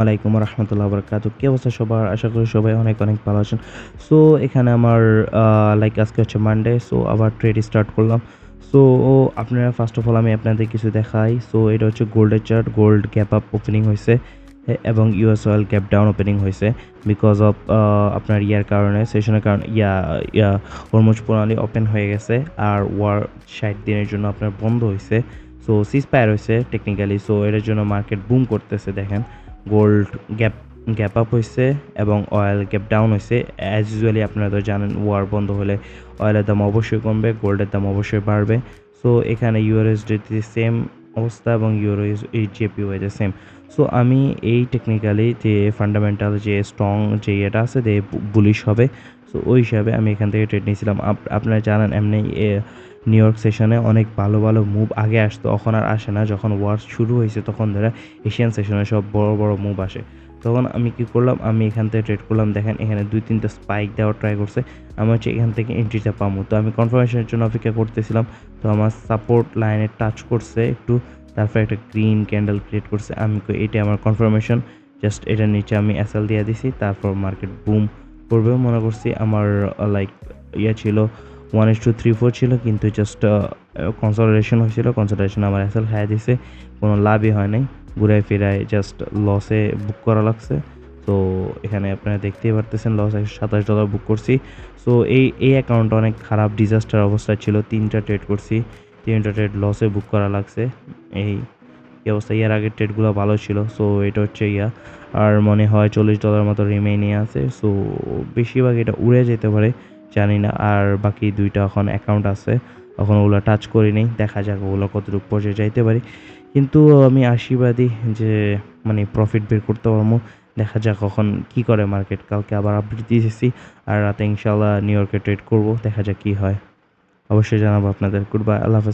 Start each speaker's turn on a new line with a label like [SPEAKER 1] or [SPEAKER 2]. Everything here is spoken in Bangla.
[SPEAKER 1] আলাইকুম রহমতুল্লাহ বরকাত। কি অবস্থা সবার? আশা করি সবাই অনেক অনেক ভালো আছেন। সো এখানে আমার আজকে হচ্ছে মানডে। সো আবার ট্রেড স্টার্ট করলাম। সো আপনারা ফার্স্ট অফ অল আমি আপনাদের কিছু দেখাই। সো এটা হচ্ছে গোল্ডের chart. Gold gap up opening হয়েছে এবং US oil gap down opening হয়েছে বিকজ অফ আপনার ইয়ার কারণে, সেশনের কারণে হরমুজ প্রণালী ওপেন হয়ে গেছে আর ওয়ার 60 দিনের জন্য আপনার বন্ধ হয়েছে। সো সিজফায়ার হয়েছে টেকনিক্যালি। সো এটার জন্য মার্কেট বুম করতেছে। দেখেন গোল্ড গ্যাপ আপ হয়েছে এবং অয়েল গ্যাপ ডাউন হয়েছে। অ্যাজ ইউজুয়ালি আপনারা তো জানেন ওয়ার বন্ধ হলে অয়েলের দাম অবশ্যই কমবে, গোল্ডের দাম অবশ্যই বাড়বে। সো এখানে ইউএসডিটি সেম অবস্থা এবং জিপিওয়াইতে সেম। সো আমি এই টেকনিক্যালি যে ফান্ডামেন্টাল যে স্ট্রং যে এটা আছে যে বুলিশ হবে, সো ওই হিসাবে আমি এখান থেকে ট্রেড নিয়েছিলাম। আপনারা জানেন এমনি নিউ ইয়র্ক সেশনে অনেক ভালো ভালো মুভ আগে আসতো, এখন আর আসে না। যখন ওয়ার শুরু হয়েছে তখন ধরে এশিয়ান সেশনে সব বড় বড় মুভ আসে। তখন আমি কি করলাম, আমি এখান থেকে ট্রেড করলাম। দেখেন এখানে 2-3টা স্পাইক দেওয়ার ট্রাই করছে। আমি হচ্ছে এখান থেকে এন্ট্রিটা পাবো। তো আমি কনফার্মেশনের জন্য অপেক্ষা করতেছিলাম। তো আমার সাপোর্ট লাইনে টাচ করছে একটু, তারপর একটা গ্রিন ক্যান্ডেল ক্রিয়েট করছে। আমি এটা আমার কনফার্মেশন, জাস্ট এটার নিচে আমি এসএল দিয়ে দিছি। তারপর মার্কেট বুম করবেও মনে করছি। আমার ছিল 1:3-4 ছিল, কিন্তু জাস্ট কনসলিডেশন হয়েছিল। কনসলিডেশন আমার এসএল খাইয়ে দিছে, কোনো লাভই হয় নাই। ঘুরায় ফিরায় জাস্ট লসে বুক করা লাগছে। তো এখানে আপনারা দেখতেই পারতেছেন লস $27 বুক করছি। সো এই অ্যাকাউন্টটা অনেক খারাপ ডিজাস্টার অবস্থা ছিল। 3টা ট্রেড করছি, 3টা ট্রেড লসে বুক করা লাগছে। এই অবস্থা। ইয়ার আগের ট্রেডগুলো ভালো ছিল। সো এটা হচ্ছে আর মনে হয় $40 মতো রিমেইনিং আছে। সো বেশিরভাগ এটা উড়ে যেতে পারে, জানি না। আর বাকি 2টা এখন অ্যাকাউন্ট আছে, এখন ওগুলো টাচ করিনি। দেখা যাক ওগুলো কতটুকু পর্যায়ে যাইতে পারি। কিন্তু আমি আশাবাদী যে প্রফিট বের করতে পারবো। দেখা যাক কখন কী করে মার্কেট। কালকে আবার আপডেট দিয়েছি আর রাতে ইনশাল্লাহ নিউ ইয়র্কে ট্রেড করবো। দেখা যাক কী হয়, অবশ্যই জানাবো আপনাদের। গুড বাই, আল্লাহ হাফেজ।